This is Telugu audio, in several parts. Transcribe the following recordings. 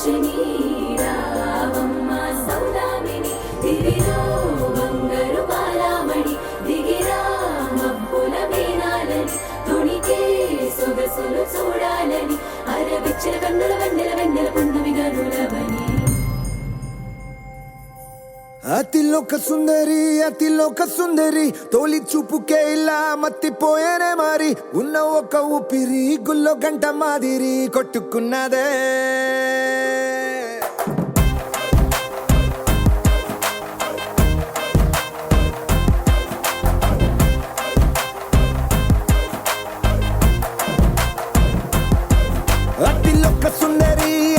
సులోచని రావమ్మ సౌదామిని దివిలో బంగారు బాలామణి దిగిరా మబ్బుల మేనాలని తుణికే సొగసులు చూడాలని అరవిచ్చిన కన్నుల వెన్నెల వెన్నెల పున్నమి గనులవని అతిలోక సుందరి తోలి చూపుకే ఇలా మత్తిపోయేనే మారి ఉన్న ఒక ఊపిరి గుల్లో గంట మాదిరి కొట్టుకున్నదే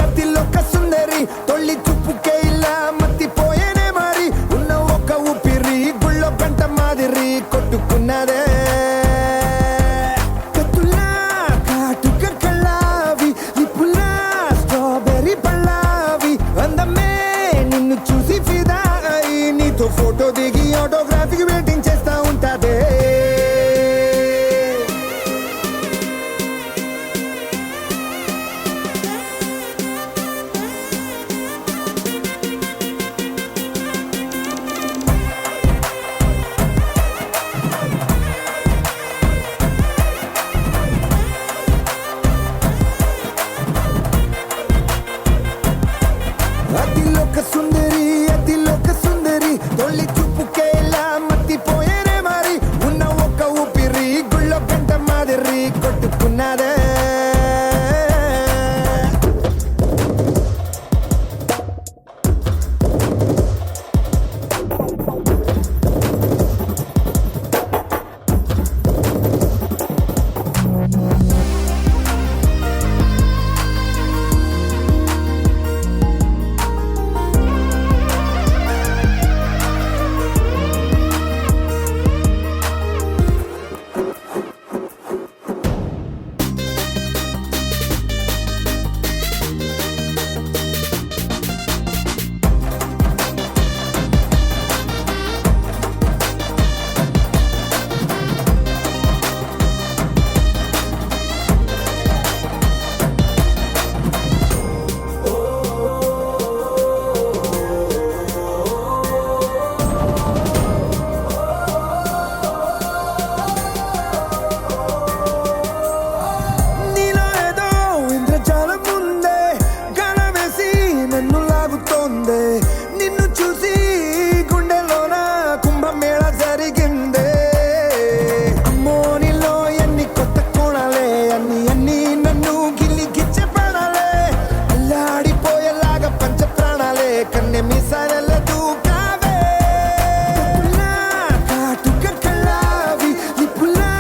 అతిలోక సుందరి తొలి చూపుకే ఇలా మత్తిపోయేనే మారి ఉన్న ఒక ఊపిరి గుళ్ళో గంట మాదిరి కొట్టుకున్నదే కత్తులా కాటుక కళ్ళావి లిప్పులా స్ట్రాబెర్రీ పళ్ళావి అందమే నిన్ను చూసి ఫిదా అయి నీతో ఫోటో దిగి ఆటోగ్రాఫీకి వెయిటింగ్ చేస్తా ఉంటాదే అతిలోక సుందరి తొలి చూపుకే ఇలా మత్తిపోయేనే మారి ఉన్న ఒక ఊపిరి గుళ్ళో గంట మాదిరి కొట్టుకున్నదే నిన్ను చూసి గుండెలోన కుంభమేళ జరిగిందే అమ్మో నీలో ఎన్ని కొత్త కోణాలే అన్ని నన్ను గిల్లి గిచ్చే ప్రాణాలే అల్లాడిపోయేలాగా పంచ ప్రాణాలే కన్నె మీసాల దూకావే కాటుక కళ్ళావి లిప్పులా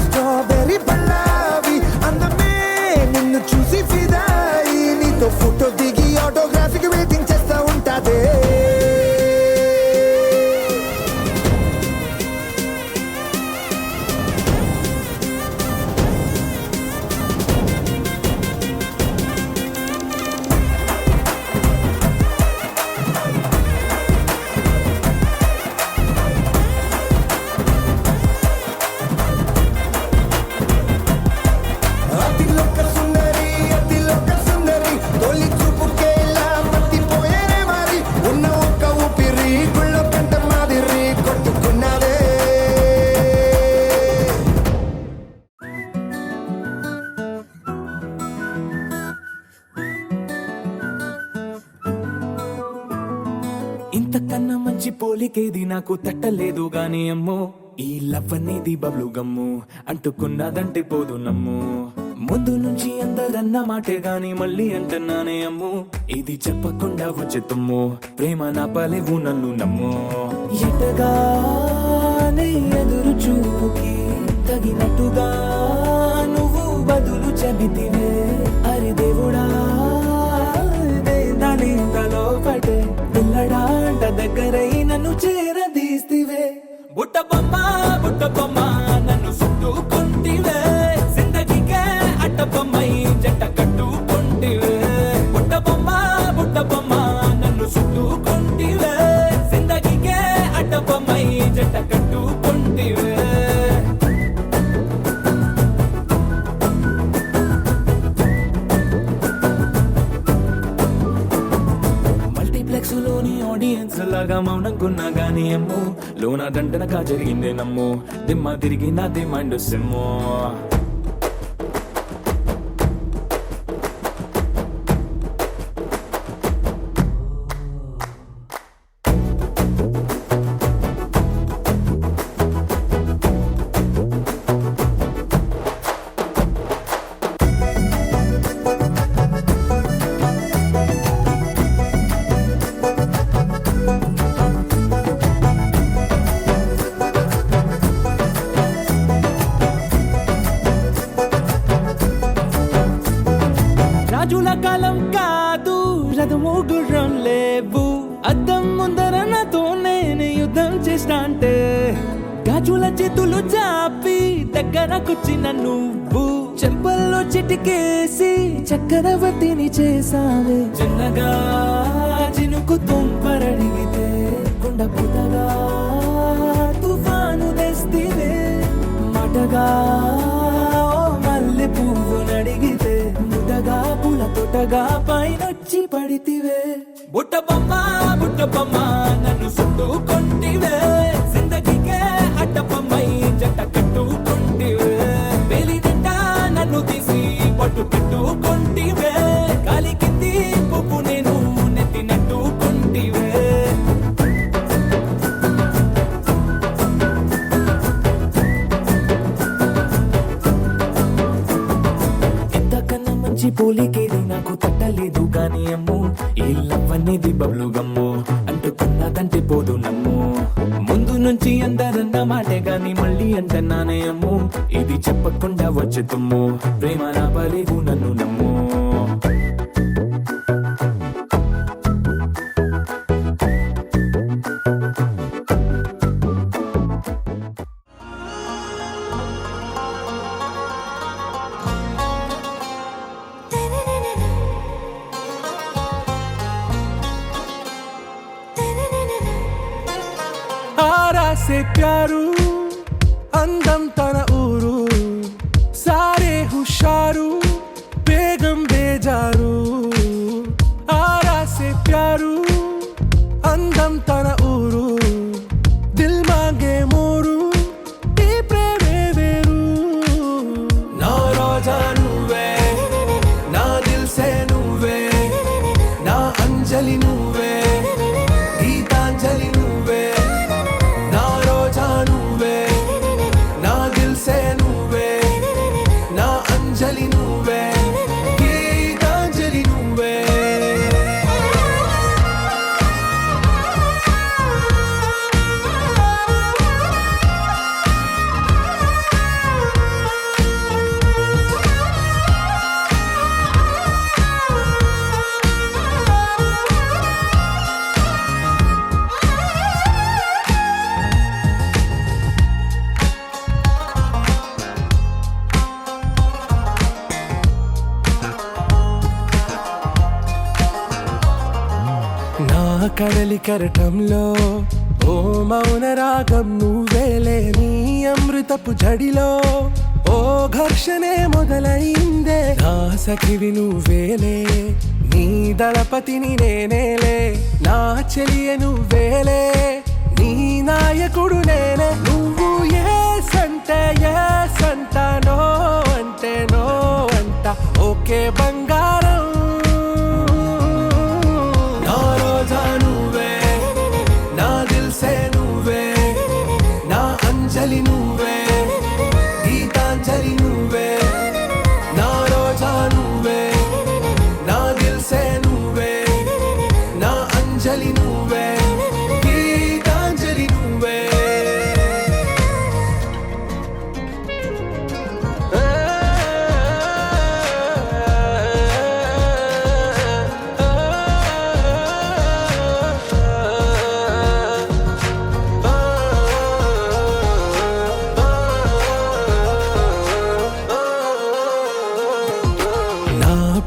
స్ట్రాబెర్రీ పళ్ళావి అందమే నిన్ను చూసి ఫిదాయి నీతో ఫోటో దిగి ఆటోగ్రాఫీకి వెయిటింగ్ చేస్తా ఉంటాదే అతిలోక సుందరి తొలి చూపుకే ఇలా మత్తిపోయేనే మారి ఉన్న ఒక ఊపిరి గుళ్ళో గంట మాదిరి కొట్టుకున్నదే ఇంతకన్నా మంచి పోలికేది నాకు తట్టలేదు గాని అమ్మో ఈ లవ్ అనేది బబ్లు గమ్ము అంటుకున్నదంటే పోదు నమ్ము ముందు నుంచి అందరన్న మాటే గాని మళ్ళీ అంటున్నానే అమ్ము ఇది చెప్పకుండా వచ్చే తుమ్ము ప్రేమ నా పలేవు నన్ను నమ్ము ఎటగానే ఎదురు చూపుకి తగినట్టుగా నువ్వు బదులు చెబితివే అరి దేవుడా దానింతలో పటే పిల్లడాంట దగ్గరై నన్ను చేరదీస్తివే బుట్ట బొమ్మ నన్ను చుట్టుకుంటివే జిందగీకే అట్ట బొమ్మై జంట కట్టుకుంటివే బుట్ట బొమ్మ నన్ను చుట్టుకుంటివే జిందగీకే అట్ట బొమ్మై జంట కట్టుకుంటివే షోలోని ఆడియన్స్ లాగా మౌనంకున్నా గానీ అమ్ము లోన దండనగా జరిగిందే నమ్ము దిమ్మ తిరిగి నాదే మైండ్ సిమ్ము రాజుల కాలం కాదు రథము గుర్రం లేవు అద్దం ముందర నాతో నేను యుద్ధం చేస్తా అంటే గాజుల చేతులు చాపి దగ్గరకొచ్చిన నువ్వు చెంపల్లో చిటికేసి చక్రవర్తిని చేసావే చిన్నగా చినుకు తుంపరడిగితే కొండ పుటగా తుఫాను తెస్తివే మాటగా మల్లె పువ్వు నడిగితే ముదగా పుల తొటగా పైనొచ్చి పడితివే బుట్ట బొమ్మ నన్ను చుట్టుకొంటివే జిందగీకే అడ్డపమ్మై జంట కట్టుకొంటివే వేలి నిండా నన్ను తీసి పట్టు పెట్టుకొంటివే గాలి కింది పువ్వు నేను నెత్తినట్టుకొంటివే మంచి పోలికేది నాకు తట్టలేదు గాని అమ్ము ఈ లవ్ అనేది బబ్లు గమ్ము అంటుకున్నదంటే పోదు నమ్ము ముందు నుంచి అందరన్న మాటే గాని మళ్ళీ అంటన్నానే అమ్ము ఇది చెప్పకుండా వచ్చే తుమ్ము ప్రేమ నా పలేవు నన్ను నమ్ము से प्यारू అందం తన ఊరు సారే హుషారు బేగం బేజారు ఆరా సే ప్యారు అందం తన ఊరు దిల్ మాంగే మోరు ఈ ప్రేమే వేరు నా రోజా నువ్వే నా దిల్ సే నువ్వే నా అంజలి నువ్వే గీతాంజలి నువ్వే అంజలి నువ్వే గీతాంజలి నువ్వే కడలి కరటంలో ఓ మౌన రాగం నువ్వేలే నీ అమృతపు జడిలో ఓ ఘర్షణే మొదలైందే నా సఖివి నువ్వేలే నీ దళపతిని నేనేలే నా చెలియ నువ్వేలే నీ నాయకుడు నేనే నువ్వు ఏ సంట నో అంటే నో అంట ఓకే బంగారం అంజలి నువ్వే గీతాంజలి నువ్వే నా రోజా నువ్వే నా దిల్ సే నువ్వే నా అంజలి నువ్వే గీతాంజలి నువ్వే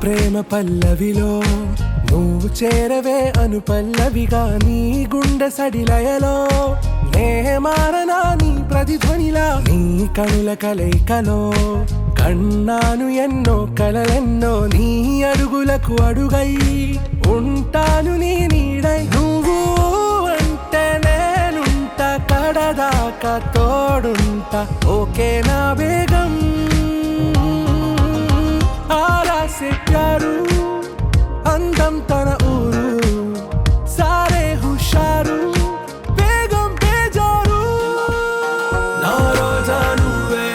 ప్రేమ పల్లవిలో నువ్వు చేరవే అను పల్లవిగా నీ గుండె సడిలయలో నే మారనా నీ ప్రతిధ్వనిలా నీ కనుల కలయికలో కన్నాను ఎన్నో కలలెన్నో నీ అడుగులకు అడుగై ఉంటాను నీ నీడై నువ్వు అంటే నేనుంట కడదాకా తోడుంటా ఓకే నా బేగం ఆరా సే ప్యారు అందం తన ఊరు సారే హుషారు బేగం బేజారు నా రోజా నువ్వే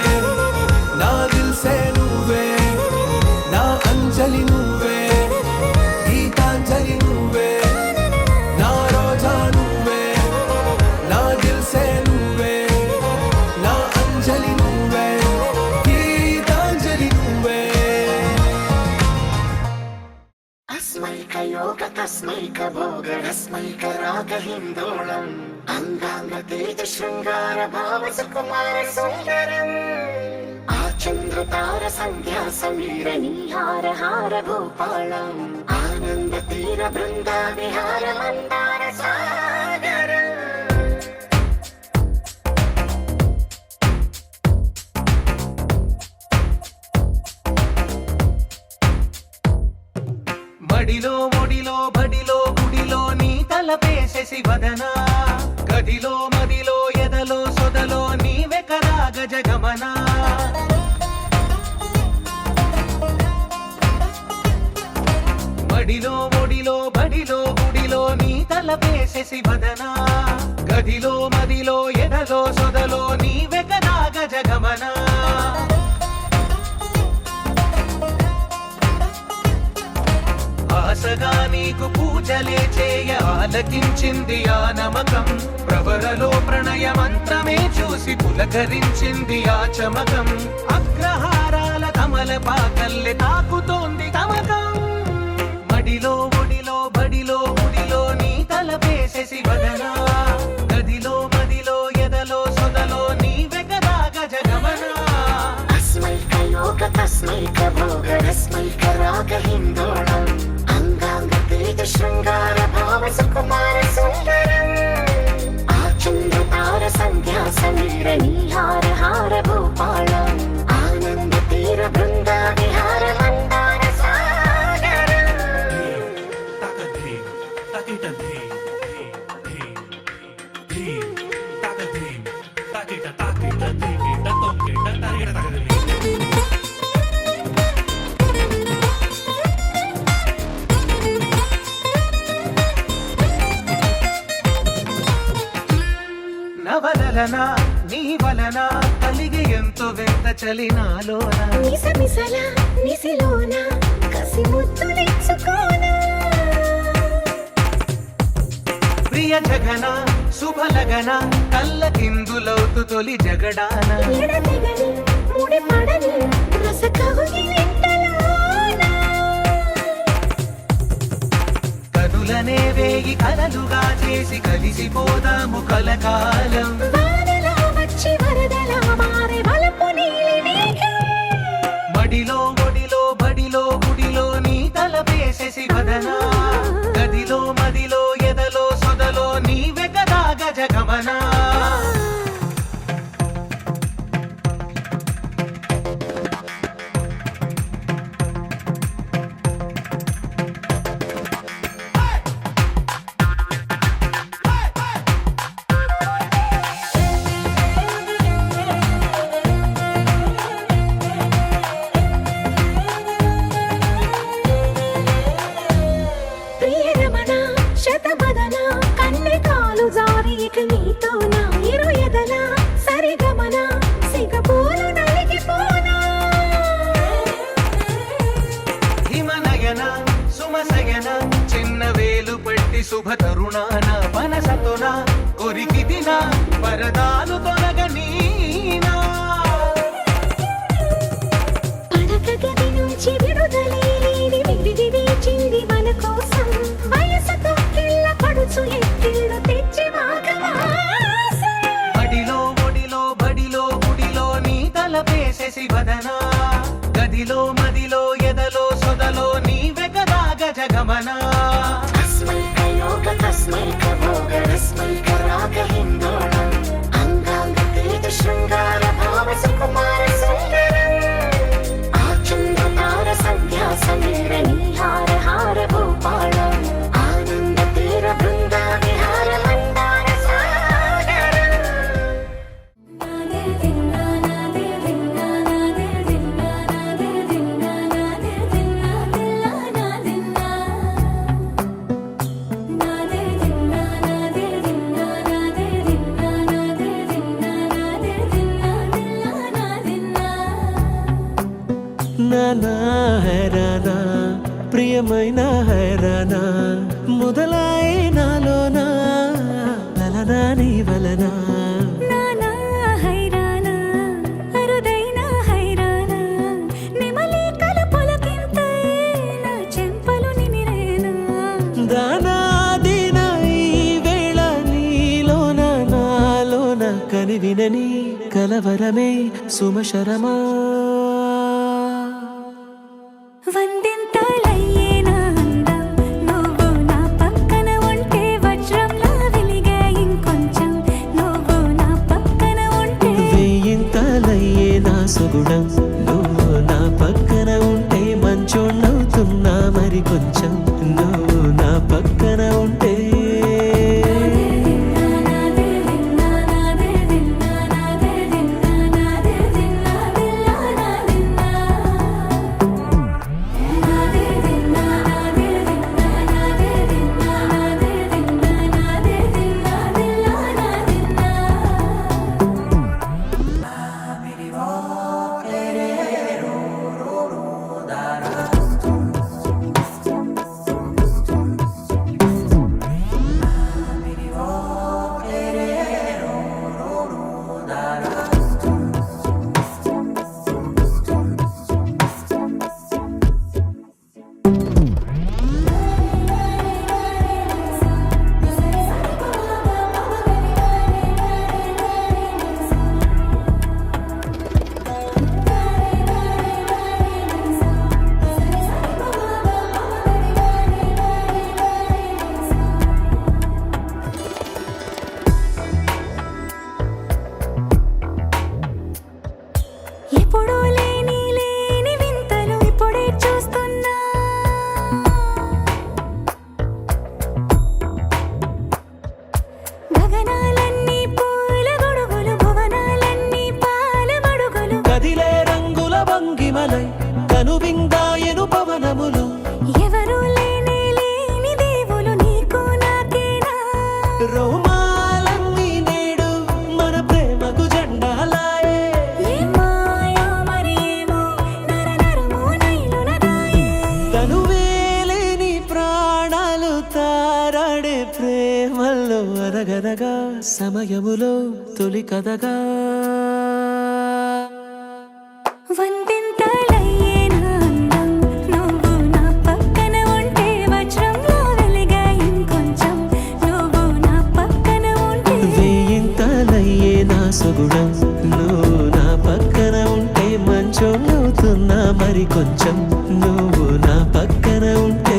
నా దిల్ సే నువ్వే నా అంజలి నువ్వే గీతాంజలి నువ్వే నా రోజా నువ్వే నా దిల్ సే నువ్వే నా అంజలి నువ్వే గీతాంజలి నువ్వే अस्मैकयोग तस्मैक भोग रस्मैक राग हिन्दोळम् अङ्गाङ्ग तेज शृङ्गार भाव सुकुमार सुन्दरम् आचन्द्रतार सन्ध्या समीर नीहार हार भूपालम् आनन्द तीर बृन्दा विहार मन्दार सागरम् మడిలో మొడిలో బడిలో గుడిలో నీ తలపేసేసి వదనా గదిలో మదిలో ఎదలో సొదలో నీవే కదా గజగమనా మడిలో మొడిలో బడిలో గుడిలో నీ తలపేసేసి వదనా గదిలో మదిలో ఎదలో సొదలో నీవే కదా గజగమనా ఆశగా నీకు పూజలే చేయ ఆలకించింది ఆ నమకం ప్రవరలో ప్రణయ మంత్రమే చూసి పులకరించింది ఆ చమకం అగ్రహారాల కమల పాకల్లె తాకుతోంది తమకం మడిలో ఒడిలో బడిలో గుడిలో నీ తలపేసేసి వదనా గదిలో మదిలో ఎదలో సొదలో నీవే కదా గజగమనా अस्मैकयोग तस्मैक भोग रस्मैक राग हिन्दोळम् अङ्गाङ्ग तेज शृङ्गार भाव सुकुमार सुन्दरम् आचन्द्रतार सन्ध्या समीर नीहार हार भूपालम् आनन्द तीर बृन्दा विहार मन्दार सागरम् నవలలన నీ వలన కలిగి ఎంతో వింత చలినాలోన నిసమిసల నిసిలోన కసి ముద్దులిచ్చుకోనా ప్రియ జగన శుభలగన కళ్ళ కిందులవుతు తొలి జగడాన ఎడతెగని ముడి పడని రస కౌగిలింతలోన కనులనే వేయి కలలుగా చేసి కలిసిపోదాము కలకాలం వానలా వచ్చి వరదలా మారే వలపు నీలి మేఘం మడిలో ఒడిలో బడిలో గుడిలో నీ తలపేసేసి వదనా గదిలో మదిలో ఎదలో సొదలో నీవే కదా గజగమనా ప్రియరమణ శతబదన కన్నె కాలు జారి ఇక నీతోనా ఇరు ఎదల సరిగమన సిగపూలు నలిగిపోనా హిమనయన సుమసయన చిన్న వేలు పట్టి శుభ తరుణాన మనసతోన కొరికి దిన పరదాలు తొలగనీనా పడక గది నుంచి విడుదలే లేని విడిది వేచింది మన కోసం వయసుతో కిల్ల పడుచు ఎత్తిళ్ళు తెచ్చి వాగవాసం బడిలో ఒడిలో బడిలో గుడిలో నీ తలపేసేసి వదనా గదిలో మదిలో ఎదలో సొదలో నీవే కదా గజగమనా विस्मैकभोगरस्मैकरागहिन्दोळम् अङ्गाङ्गतेजशृङ्गारभावसुकुमारसुन्दरम् आचन्दतारसन्ध्यासमीरणीहारहार भूपालम् నానా హైరానా ప్రియమైన హైరానా మొదలాయి నాలోనా లలనా నీ వలనా నానా హైరానా అరుదైన హైరానా నెమలి కలపులకింతై నా చెంపలు నిమిరేనా దానా దినా ఈ వేళ నీలోన నాలోన కనివినని కలవరమే సుమశరమా వందింతలయ్యేనా అందం నువ్వు నా పక్కన ఉంటే వజ్రంలా వెలిగే ఇంకొంచెం నువ్వు నా పక్కన ఉంటే వేయింతలయ్యే నా సుగుణం నువ్వు నా పక్కన ఉంటే మంచోణ్ణవుతున్నా మరి కొంచెం నువ్వు నా పక్కన ఉంటే ఎప్పుడూ లేని వింతలు ఇప్పుడే చూస్తున్నా గగనాలన్నీ పూల గొడుగులు భువనాలన్నీ పాల మడుగులు కదిలే రంగుల భంగిమలై కనువిందాయను పవనములు ఎవరూ లేని దేవులు నీకు నాకేనా రోమాలన్నీ నేడు మన ప్రేమకు జెండాలాయే ఏ మాయా మరి ఏమో నరనరమో నైలునదాయే తనువేలేని ప్రాణాలు తారాడే ప్రేమల్లో అనగనగా సమయములో తొలి కథగా వందింతలయ్యేనా అందం నువ్వు నా పక్కన ఉంటే వజ్రంలా వెలిగే ఇంకొంచెం నువ్వు నా పక్కన ఉంటే వేయింతలయ్యే నా సుగుణం నువ్వు నా పక్కన ఉంటే మంచోణ్ణవుతున్నా మరి కొంచెం నువ్వు నా పక్కన ఉంటే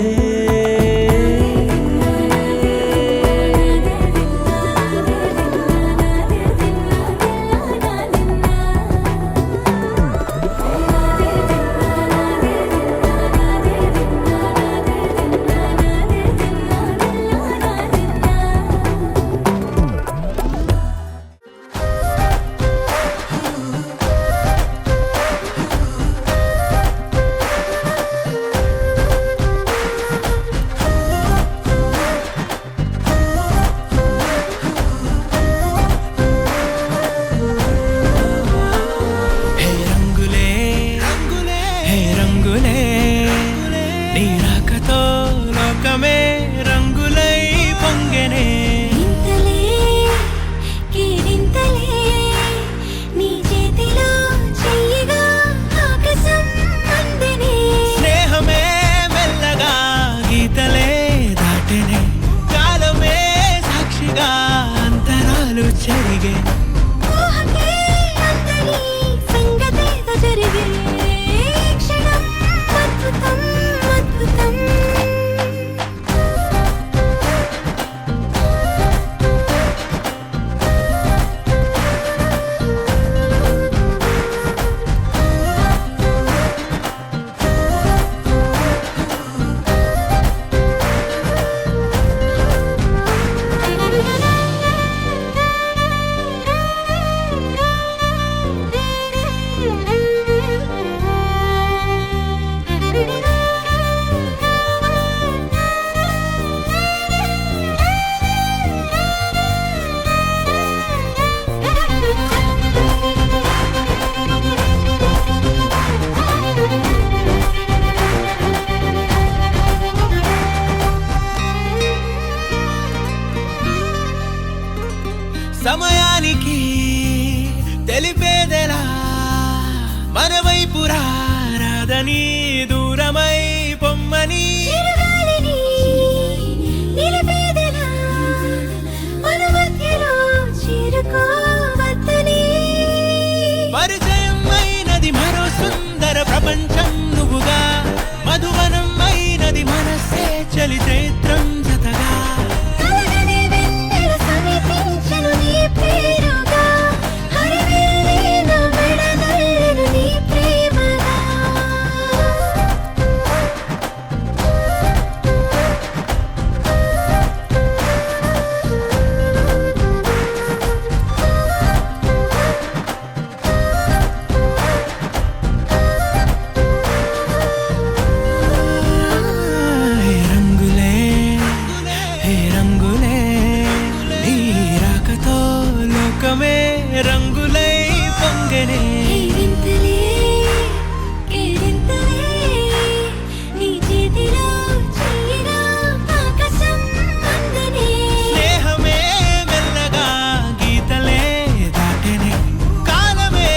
సమయానికి తెలిపేదెలా మన వైపు రాదని దూరమై పొమ్మని చిరుగాలిని నిలిపేదెలా మన మధ్యలో చేరుకోవద్దని పరిచయం అయినది మరో సుందర ప్రపంచం నువ్వుగా మధువనం అయినది మనసే చలి చైత్రం జతగా కలగని వెన్నెల సమీపించను నీ పేరుగా హరివేలి నా మెడనల్లను నీ ప్రేమగా హే రంగులే హే రంగులే నీ రాకతో లోకమే రంగులై పొంగనే వింతలే కేరింతలే నీ చేతిలో చెయ్యిరా ఆకాశం అందనే స్నేహమే మెల్లగా గీతలే దాటెనే కాలమే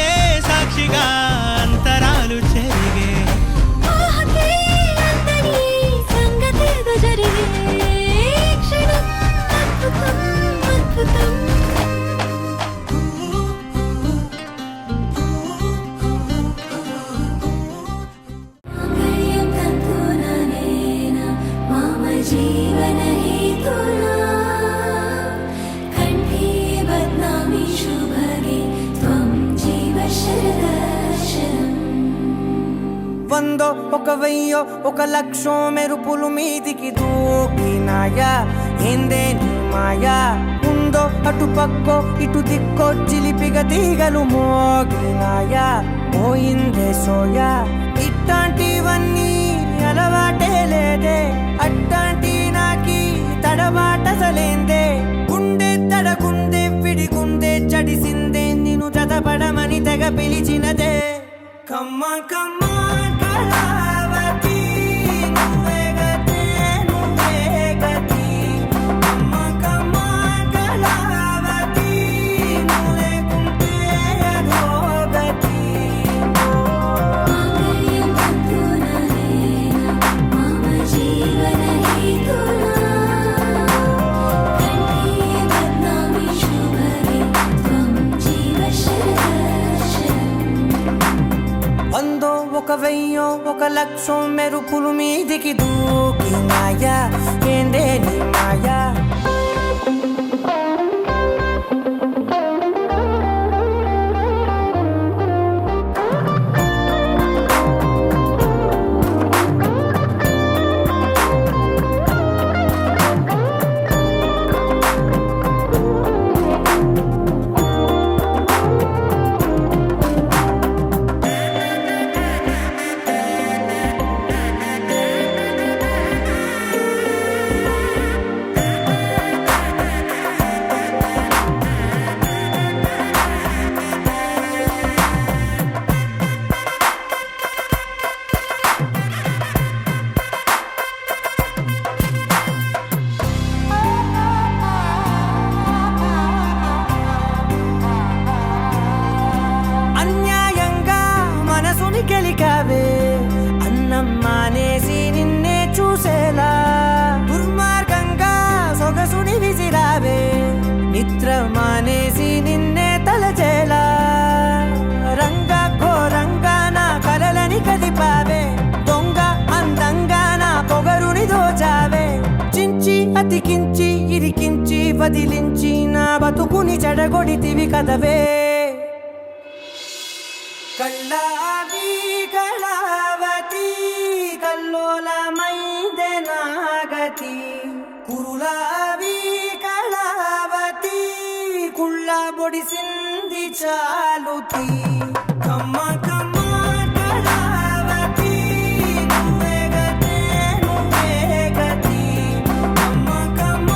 సాక్షిగా అంతరాలు చెరిగే ఊహకే అందని సంగతేదో జరిగే క్షణం అద్భుతం అద్భుతం माङ्गल्यं तन्तूनानेन मम जीवनहेतुना कण्ठे बध्नामि शुभगे त्वं जीव शरदर्शनम् వందో ఒక వెయ్యో ఒక లక్షో మెరుపులు మీదికి దూకినాయా ఏందే నీ మాయా ఉందో అటు పక్కో ఇటు దిక్కో చిలిపిగ తీగలు మోగినాయా పోయిందే సోయా ఇట్లాంటివన్నీ అలవాటే లేదే అట్లాంటి నాకి తడబాటసలేందే గుండె తడగుందే విడిగుందే చడిసిందే నిన్ను చదపడమని తెగ పిలిచినదే కమ్మ కమ్మ కళావతి నువ్వే గతే నువ్వే గతి కమ్మ కమ్మ కళావతి నువ్వు లేకుంటే అధోగతి माङ्गल्यं तन्तूनानेन मम जीवनहेतुना कण्ठे बध्नामि शुभगे त्वं जीव शरदर्शनम् వందో ఒక వెయ్యో ఒక లక్షో మెరుపులు మీదికి దూకినాయా ఏందే నీ మాయా అన్యాయంగా మనసుని గెలికావే అన్నం మానేసి నిన్నే చూసేలా దుర్మార్గంగా సొగసుని విసిరావే నిద్ర మానేసి నిన్నే తలచేలా రంగా ఘోరంగా నా కలలని కదిపావే దొంగ అందంగా నా పొగరుని దోచావే చించి అతికించి ఇరికించి వదిలించి నా బతుకుని చెడగొడితివి కదవే కళ్ళావి కళావతి కల్లోలమైందే నాగతి కురులావి కళావతి కుళ్ళ బొడిసింది చాలుతి కమ్మ కమ్మ కళావతి నువ్వే గతే నువ్వే గతి కమ్మ కమ్మ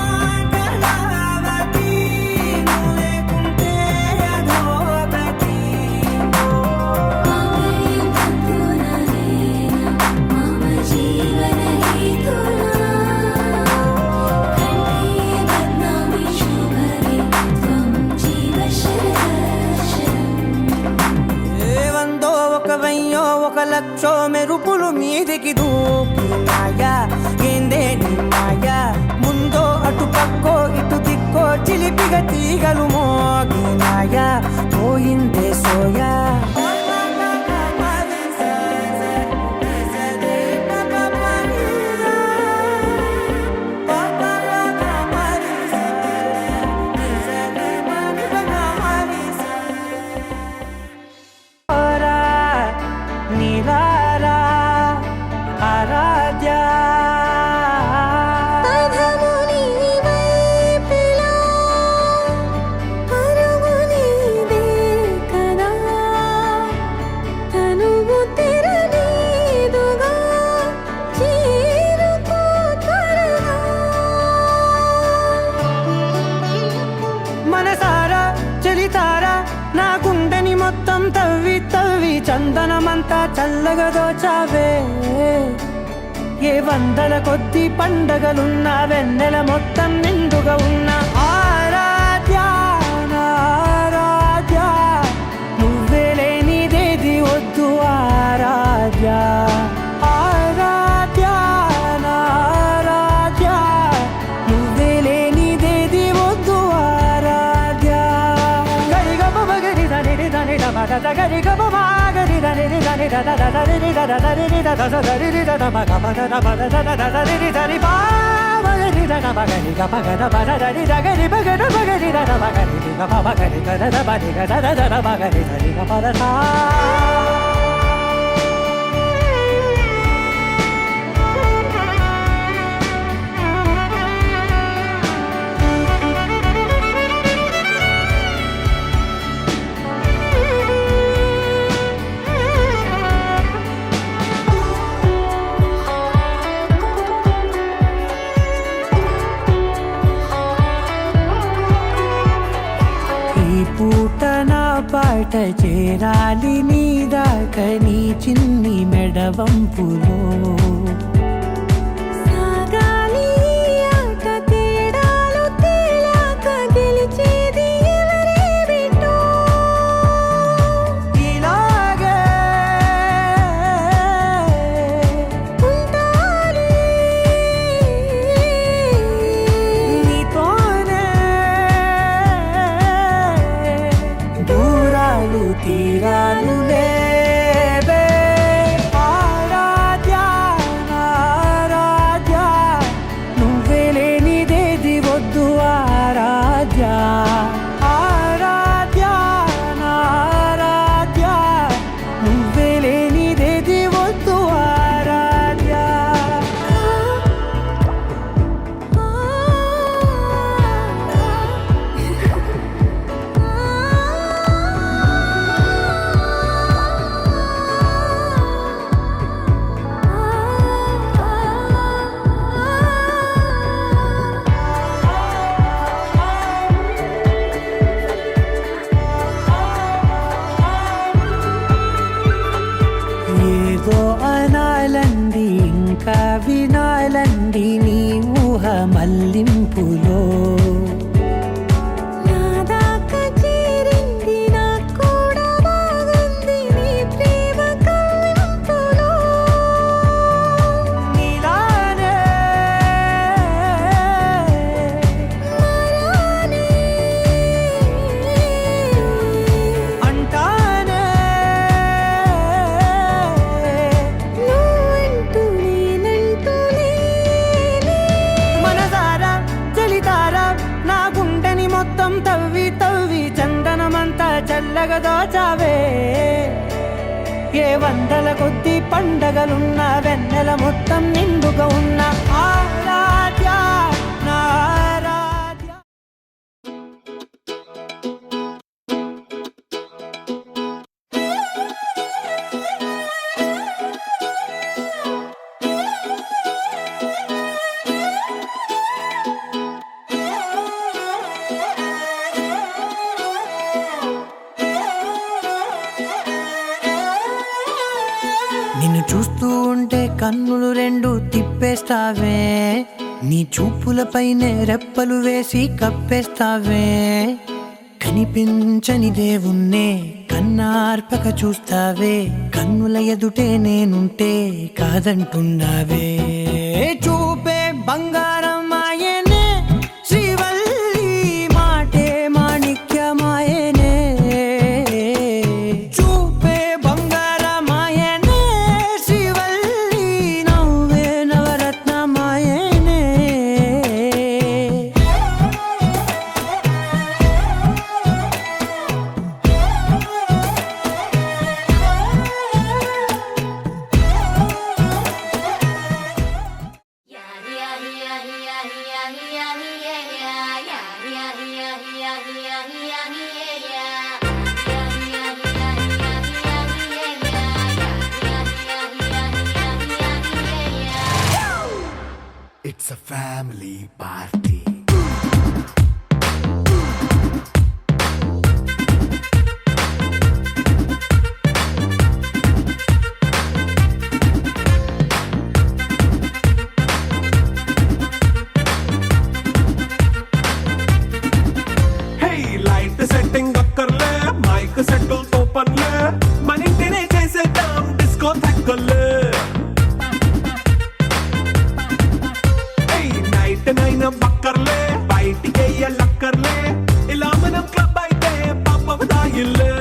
కళావతి నువ్వు లేకుంటే అధోగతి माङ्गल्यं तन्तूनानेन मम जीवनहेतुना कण्ठे बध्नामि शुभगे त्वं పైకి దూకినాయా ఏందే నీ మాయా ముందో అటు పక్కో ఇటు దిక్కో చిలిపిగ తీగలు మోగినాయా పోయిందే సోయా నీలారా ఆరాధ్య పదము నీవైపిలా పరుగు నీదే కదా తనువు తెరనీదుగా చేరుకో త్వరగా మనసారా చలితారా నా గుండెని మొత్తం తవ్వి తవ్వి చందనమంతా చల్లగా దోచావే ఏ వందల కొద్ది పండగలున్నా వెన్నెల మొత్తం నిండుగా ఉన్న ఆరాధ్య నా ఆరాధ్య నువ్వే లేనిదేది వద్దు ఆరాధ్య ఆరాధ్య నా ఆరాధ్య నువ్వే లేనిదేది వద్దు ఆరాధ్య గరిగ బగరి దని దని దద గరి గబ మాగరి దని దని దద దరి దద దరి దద దరి దద మగ మగ దద దద దరి దరి బా మగరి దద మగరి గ మగ దద దరి దగరి మగ మగరి దద మగరి గ మగరి గ దద బరి గ దద దద మగరి దరి గ పద సా ఈ పూట నా పాట చేరాలి నీ దాకా నీ చిన్ని మెడవంపులో సాగాలి ఆట తేడాలు తేలాక గెలిచేది ఎవరే బిడ్డో ఇలాగే ఉంటాలి నీతోనే దూరాలు తీరాలు లేవే ఆరాధ్య నా ఆరాధ్య నువ్వే లేనిదేది వద్దు ఆరాధ్య ఆరాధ్య నా ఆరాధ్య నువ్వే లేనిదేది వద్దు ఆరాధ్య ఏదో అనాలంది ఇంకా వినాలంది నీ ఊహ మల్లింపులో నా దాకా చేరింది నాకు కూడా బాగుంది నీ ప్రేమ కవ్వింపులో నీలానే మరానే అంటానే నువ్వంటూ నేనంటూ లేనే మనసారా చలితారా నా గుండెని మొత్తం తవ్వి తవ్వి చందనమంతా చల్లగా దోచావే ఏ వందల కొద్ది పండగలున్న వెన్నెల మొత్తం నిండుగా ఉన్న ఆరాధ్య నా ఆరాధ్య నిన్ను చూస్తూ ఉంటే కన్నులు రెండు తిప్పేస్తావే నీ చూపులపైనే రెప్పలు వేసి కప్పేస్తావే కనిపించని దేవుణ్ణే కన్నార్పక చూస్తావే కన్నుల ఎదుటే నేనుంటే కాదంటున్నావే చూపే బంగారం ఆయనే శ్రీవల్లి మాటే మాణిక్యమాయనే చూపే బంగారమాయనే శ్రీవల్లి నవ్వే నవరత్నమాయనే It's a family party. Hey, light setting అక్కర్లే మైక్ సెట్టులతో పనిలే మన ఇంటినే చేసేద్దాం డిస్కో థక్కర్లే నైట్ నైన్ బక్కర్లే బయటికి లక్కర్లే ఇలా మనం క్లబ్ అయితే పాపదాయిల్లే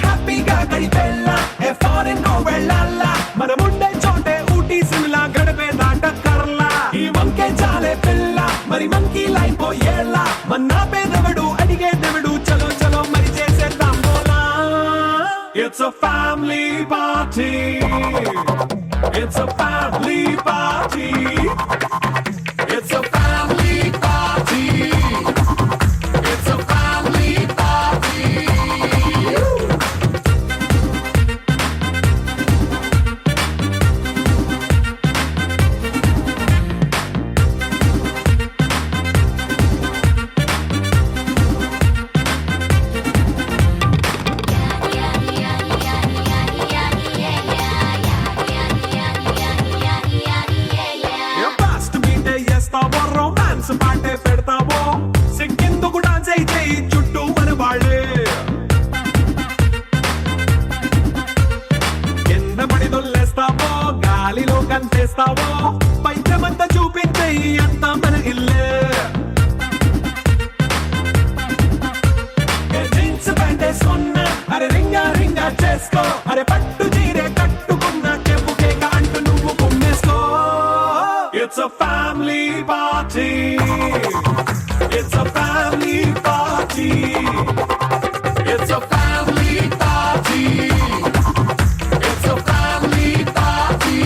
హ్యాపీగా గడిపెళ్ళ ఏ ఫారెన్ కో వెళ్ళాల మనం ఉండే చోటే ఊటీ సిమ్లా గడిపే దాటక్కర్లా ఈ వంకే చాలే పిల్ల మరి మంకీ లైఫ్ ఏళ్ళ మన్నా పేదవడు అడిగే దేవుడు చలో చలో మరి చేసేద్దాం బోలా it's a family party It's a family party. It's a family party. It's a family party. Fast మీటే చేస్తావో రొమాన్స్ పాటే పెడతావో సిగ్గెందుకు డాన్స్ అయితే చుట్టూ మన వాళ్ళే కింద పడి దొల్లేస్తావో గాలిలో కంటేస్తావో పైద్యమంతా చూపించే అంతా మన ఇల్లే జీన్స్ ప్యాంట్ వేసుకున్నా అరే రింగా రింగా చేసుకో అరే పట్టు చీరే కట్టుకున్నా చెవు కేక అంటూ నువ్వు కుమ్మేసుకో It's a family party. It's a family party. It's a family party. It's a family party.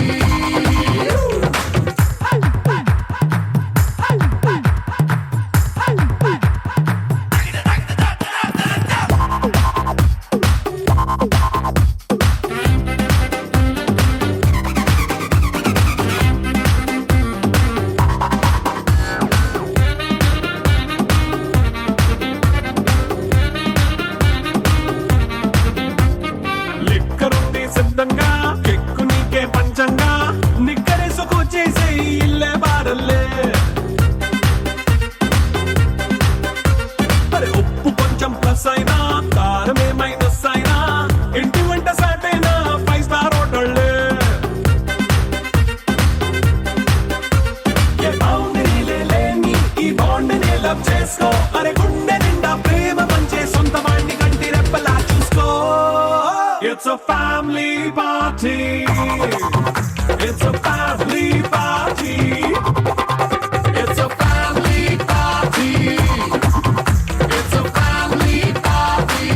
లిక్కరుంది సిద్ధంగా కెక్కు నీకే పంచంగా నిక్కరేసుకొచ్చేసే ఇల్లే బారల్లే మరి ఉప్పు కొంచెం ప్లస్ అయినా కారమే మైనస్ అయినా ఇంటి వంట సాటైనా 5 స్టార్ హోటళ్ళే ఏ బౌండరీలే లేని ఈ బాండ్ని లవ్ చేసుకో అరే గుండె నిండా ప్రేమ పంచే సొంత వాడిని కంటి రెప్పలా చూసుకో It's a family party. It's a family party. It's a family party. It's a family party.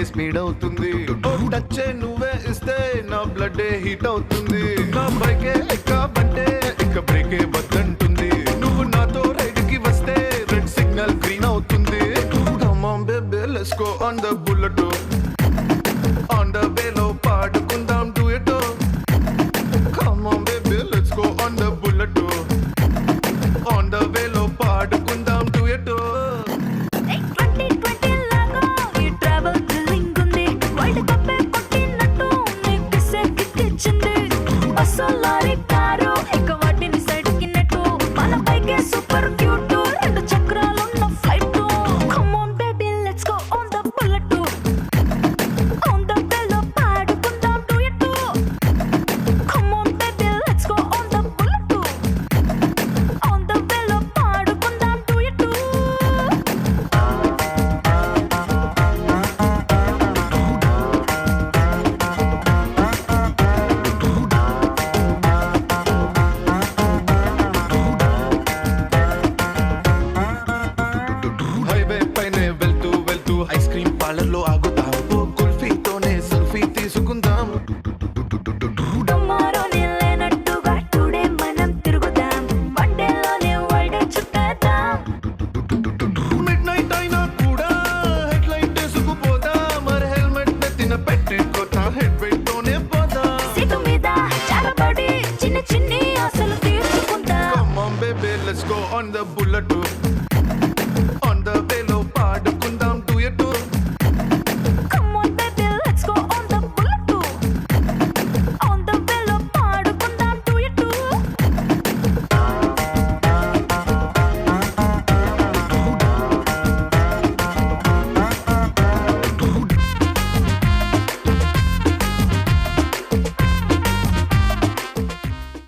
Speed అవుతుంది టచ్ నువ్వే ఇస్తే నా బ్లడ్ హీట్ అవుతుంది నా బైకే ఎక్కబంటే ఇక బ్రేకే వద్దంటుంది నువ్వు నాతో రైడ్ కి వస్తే రెడ్ సిగ్నల్ గ్రీన్ అవుతుంది on the bullet on the వేలో పాడుకుందాం duet come on baby let's go on the bullet on the వేలో పాడుకుందాం డ్యూయట్ 2020 లాగా ఈ ట్రావెల్ థ్రిల్లింగ్ ఉంది వరల్డ్ కప్ కొట్టినట్టు నీకు సెక్కిచ్చింది బస్సు లారీ కారు ఇక వాటిని సైడ్ కిన్నట్టు మన బైకే సూపర్ క్యూట్ రెండు చక్రాలున్న flight come on baby let's go on the bullet on the వేలో పాడుకుందాం duet come on baby let's go on the bullet on the వేలో పాడుకుందాం డ్యూయట్ హైవే పైనే వెళ్తూ వెళ్తూ ఐస్ క్రీమ్ పార్లర్లో ఆగుతాం ఓ కుల్ఫీతోనే సెల్ఫీ తీసుకుందాం టుమారోనే లేనట్టుగా టుడే మనం తిరుగుదాం వన్ డేలోనే వరల్డ్ చుట్టేద్దాం మిడ్ నైట్ అయినా కూడా హెడ్ లైట్ వేసుకుపోదా మరి హెల్మెట్ నెత్తిన పెట్టుకోతా హెడ్ వెయిట్ తోనే పోదా సీటు మీద జారపడి చిన్న చిన్ని ఆశలు తీర్చుకుందాం come on baby let's go on the bullet on the వేలో పాడుకుందాం డ్యూయట్